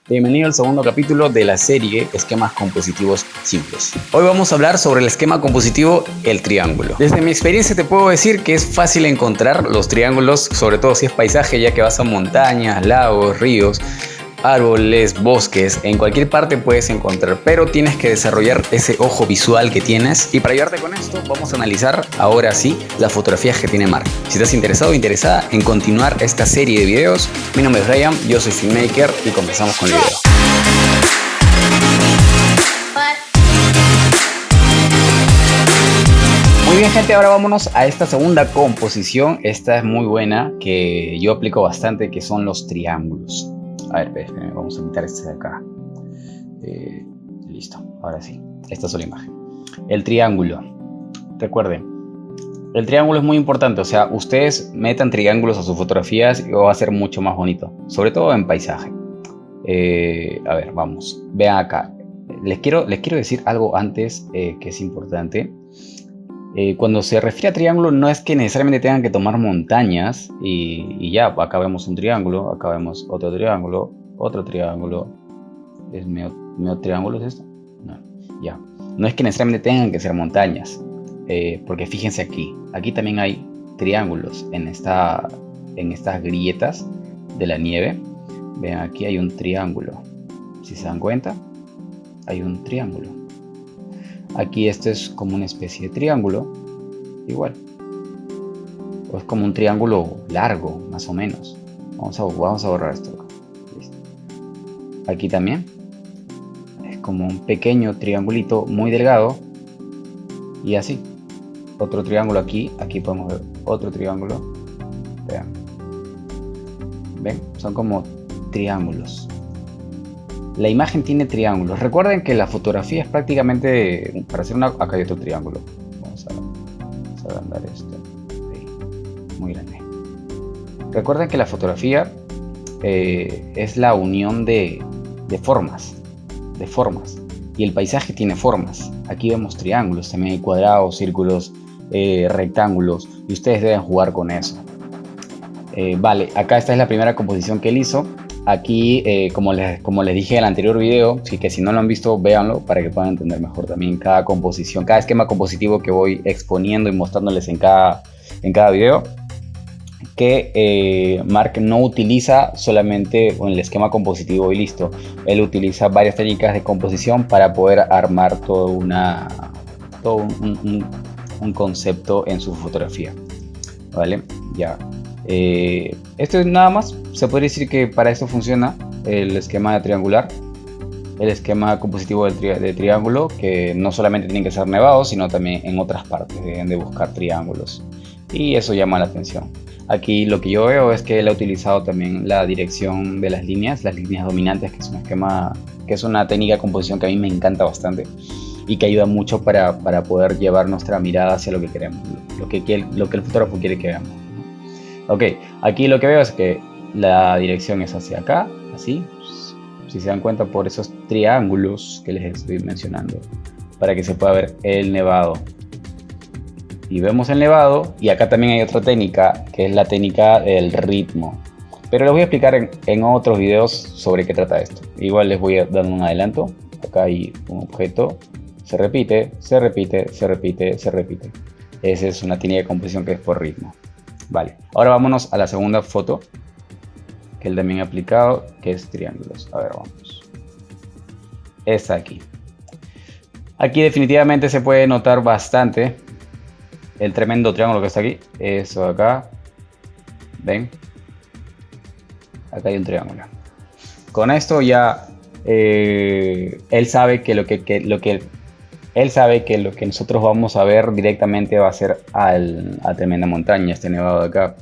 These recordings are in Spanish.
Bienvenido al segundo capítulo de la serie Esquemas Compositivos Simples. Hoy vamos a hablar sobre el esquema compositivo, el triángulo. Desde mi experiencia te puedo decir que es fácil encontrar los triángulos, sobre todo si es paisaje, ya que vas a montañas, lagos, ríos, árboles, bosques, en cualquier parte puedes encontrar, pero tienes que desarrollar ese ojo visual que tienes. Y para ayudarte con esto, vamos a analizar ahora sí las fotografías que tiene Mark. Si estás interesado o interesada en continuar esta serie de videos, mi nombre es Brian, yo soy filmmaker y comenzamos con el video. Muy bien, gente, ahora vámonos a esta segunda composición. Esta es muy buena, que yo aplico bastante, que son los triángulos. A ver, vamos a quitar este de acá. Listo, ahora sí. Esta es la imagen. El triángulo. Recuerden, el triángulo es muy importante. O sea, ustedes metan triángulos a sus fotografías y va a ser mucho más bonito. Sobre todo en paisaje. A ver, vamos. Vean acá. Les quiero decir algo antes que es importante. Cuando se refiere a triángulo, no es que necesariamente tengan que tomar montañas y ya, acá vemos un triángulo, acá vemos otro triángulo. ¿Es medio triángulo es esto? No, ya. No es que necesariamente tengan que ser montañas, porque fíjense aquí también hay triángulos en estas grietas de la nieve. Vean, aquí hay un triángulo. Si se dan cuenta, hay un triángulo. Aquí esto es como una especie de triángulo, igual. O es como un triángulo largo, más o menos. Vamos a borrar esto acá. Listo. Aquí también es como un pequeño triangulito muy delgado. Y así. Otro triángulo aquí. Aquí podemos ver otro triángulo. Vean. ¿Ven? Son como triángulos. La imagen tiene triángulos. Recuerden que la fotografía es prácticamente para hacer una... Acá hay otro triángulo. Vamos a agrandar esto. Ahí. Muy grande. Recuerden que la fotografía es la unión de formas. De formas. Y el paisaje tiene formas. Aquí vemos triángulos. También hay cuadrados, círculos, rectángulos. Y ustedes deben jugar con eso. Vale, acá esta es la primera composición que él hizo. Aquí, como les dije en el anterior video, que si no lo han visto, véanlo para que puedan entender mejor también cada composición, cada esquema compositivo que voy exponiendo y mostrándoles en cada video. Que Mark no utiliza solamente el esquema compositivo y listo. Él utiliza varias técnicas de composición para poder armar todo un concepto en su fotografía. ¿Vale? Ya. Esto es nada más. Se podría decir que para esto funciona el esquema triangular, el esquema compositivo de triángulo, que no solamente tienen que ser nevados, sino también en otras partes deben de buscar triángulos, y eso llama la atención. Aquí lo que yo veo es que él ha utilizado también la dirección de las líneas dominantes, que es un esquema, que es una técnica de composición que a mí me encanta bastante y que ayuda mucho para poder llevar nuestra mirada hacia lo que queremos, lo que el fotógrafo quiere que veamos. Ok, aquí lo que veo es que la dirección es hacia acá, así, si se dan cuenta por esos triángulos que les estoy mencionando, para que se pueda ver el nevado. Y vemos el nevado, y acá también hay otra técnica, que es la técnica del ritmo. Pero les voy a explicar en otros videos sobre qué trata esto. Igual les voy a dar un adelanto. Acá hay un objeto, se repite, se repite, se repite, se repite. Esa es una técnica de composición que es por ritmo. Vale, ahora vámonos a la segunda foto que él también ha aplicado, que es triángulos. A ver, vamos. Esta aquí. Aquí definitivamente se puede notar bastante el tremendo triángulo que está aquí. Eso acá. ¿Ven? Acá hay un triángulo. Con esto ya él sabe que lo que nosotros vamos a ver directamente va a ser a tremenda montaña, este nevado de acá.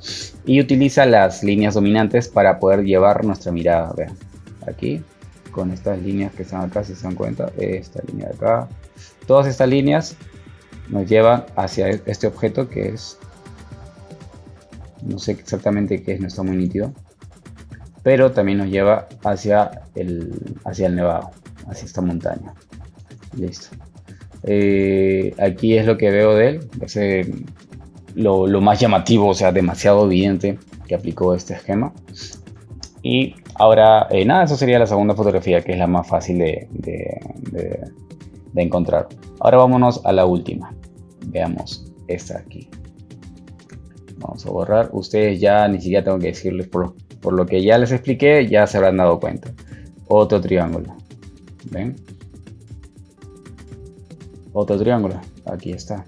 Y utiliza las líneas dominantes para poder llevar nuestra mirada. Vean, aquí, con estas líneas que están acá, si se dan cuenta, esta línea de acá. Todas estas líneas nos llevan hacia este objeto que es... No sé exactamente qué es, no está muy nítido. Pero también nos lleva hacia el nevado, hacia esta montaña. Listo. Aquí es lo que veo de él, es lo más llamativo, o sea, demasiado evidente que aplicó este esquema. Y Ahora, nada, eso sería la segunda fotografía, que es la más fácil de encontrar. Ahora vámonos a la última. Veamos esta aquí. Vamos a borrar. Ustedes ya ni siquiera tengo que decirles, por lo que ya les expliqué, ya se habrán dado cuenta. Otro triángulo. ¿Ven? Otro triángulo. Aquí está.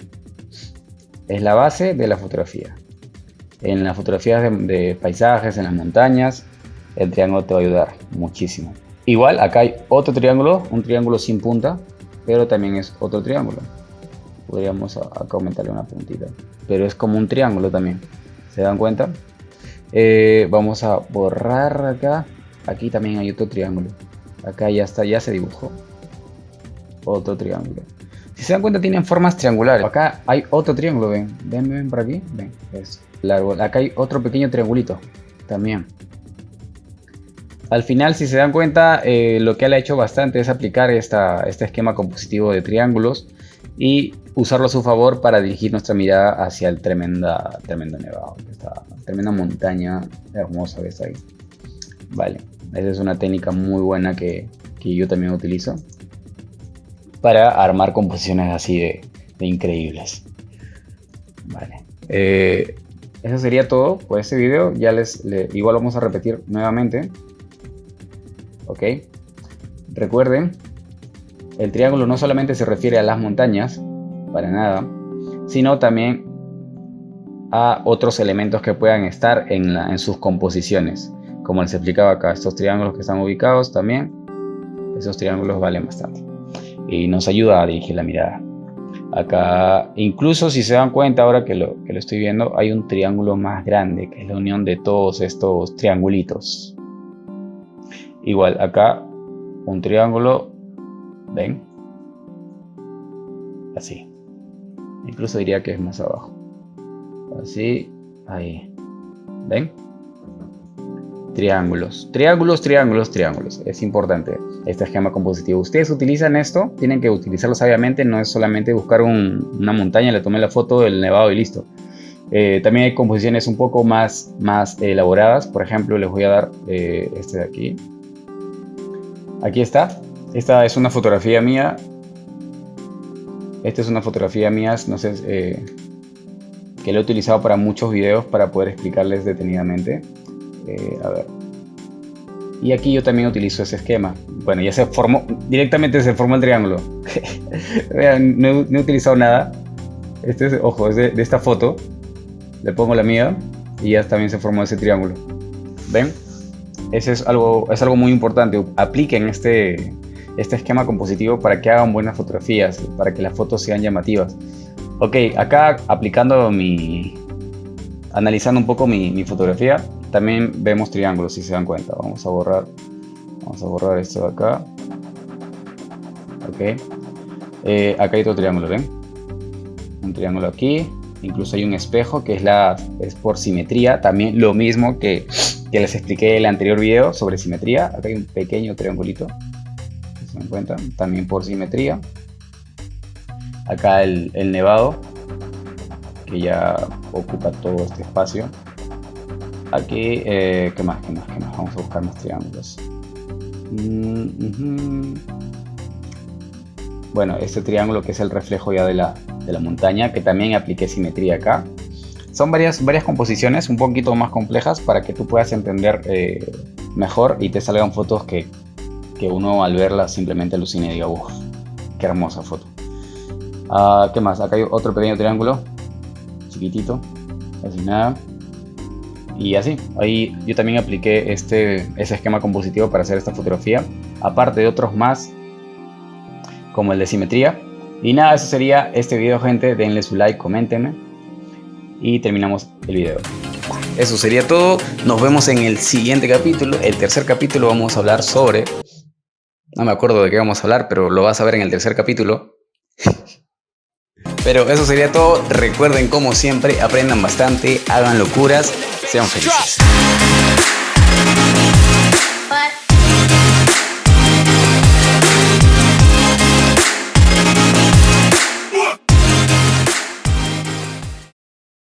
Es la base de la fotografía. En las fotografías de paisajes, en las montañas, el triángulo te va a ayudar muchísimo. Igual acá hay otro triángulo, un triángulo sin punta, pero también es otro triángulo. Podríamos acá aumentarle una puntita, pero es como un triángulo también. ¿Se dan cuenta? Vamos a borrar acá. Aquí también hay otro triángulo. Acá ya está, ya se dibujó otro triángulo. Si se dan cuenta, tienen formas triangulares. Acá hay otro triángulo, ven. Ven por aquí. Ven, es largo. Acá hay otro pequeño triangulito también. Al final, si se dan cuenta, lo que él ha hecho bastante es aplicar este esquema compositivo de triángulos y usarlo a su favor para dirigir nuestra mirada hacia el tremendo nevado. Esta tremenda montaña hermosa que está ahí. Vale, esa es una técnica muy buena que yo también utilizo para armar composiciones así de increíbles. Vale, eso sería todo por este video. Ya igual vamos a repetir nuevamente. Ok, recuerden, el triángulo no solamente se refiere a las montañas, para nada, sino también a otros elementos que puedan estar en sus composiciones. Como les explicaba acá, estos triángulos que están ubicados también, esos triángulos valen bastante y nos ayuda a dirigir la mirada. Acá, incluso si se dan cuenta ahora que lo estoy viendo, hay un triángulo más grande, que es la unión de todos estos triangulitos. Igual, acá, un triángulo, ¿ven? Así. Incluso diría que es más abajo. Así, ahí. ¿Ven? Triángulos, triángulos, triángulos, triángulos. Es importante este esquema compositivo. Ustedes utilizan esto, tienen que utilizarlo sabiamente. No es solamente buscar una montaña, le tomé la foto del nevado y listo. También hay composiciones un poco más elaboradas. Por ejemplo, les voy a dar este de aquí. Aquí está. Esta es una fotografía mía. Esta es una fotografía mía, no sé, que lo he utilizado para muchos videos para poder explicarles detenidamente. A ver. Y aquí yo también utilizo ese esquema. Bueno, ya directamente se formó el triángulo. Vean, no he utilizado nada. Ojo, es de esta foto. Le pongo la mía y ya también se formó ese triángulo. ¿Ven? Ese es algo muy importante. Apliquen este esquema compositivo para que hagan buenas fotografías, para que las fotos sean llamativas. Ok, acá analizando un poco mi fotografía, también vemos triángulos, si se dan cuenta. Vamos a borrar esto de acá. Ok, acá hay otro triángulo, ¿ven? Un triángulo aquí. Incluso hay un espejo que es por simetría. También lo mismo que les expliqué en el anterior video sobre simetría. Acá hay un pequeño triangulito, si se dan cuenta, también por simetría. Acá el nevado, que ya ocupa todo este espacio. Aquí, ¿qué más? Vamos a buscar más triángulos. Bueno, este triángulo que es el reflejo ya de la montaña, que también apliqué simetría acá. Son varias composiciones un poquito más complejas para que tú puedas entender mejor y te salgan fotos que uno al verlas simplemente alucina y diga, uff, qué hermosa foto. ¿Qué más? Acá hay otro pequeño triángulo, chiquitito, casi nada. Y así, ahí yo también apliqué ese esquema compositivo para hacer esta fotografía, aparte de otros más, como el de simetría. Y nada, eso sería este video, gente. Denle su like, coméntenme y terminamos el video. Eso sería todo. Nos vemos en el siguiente capítulo. El tercer capítulo vamos a hablar sobre... No me acuerdo de qué vamos a hablar, pero lo vas a ver en el tercer capítulo. Pero eso sería todo. Recuerden, como siempre, aprendan bastante, hagan locuras, sean felices.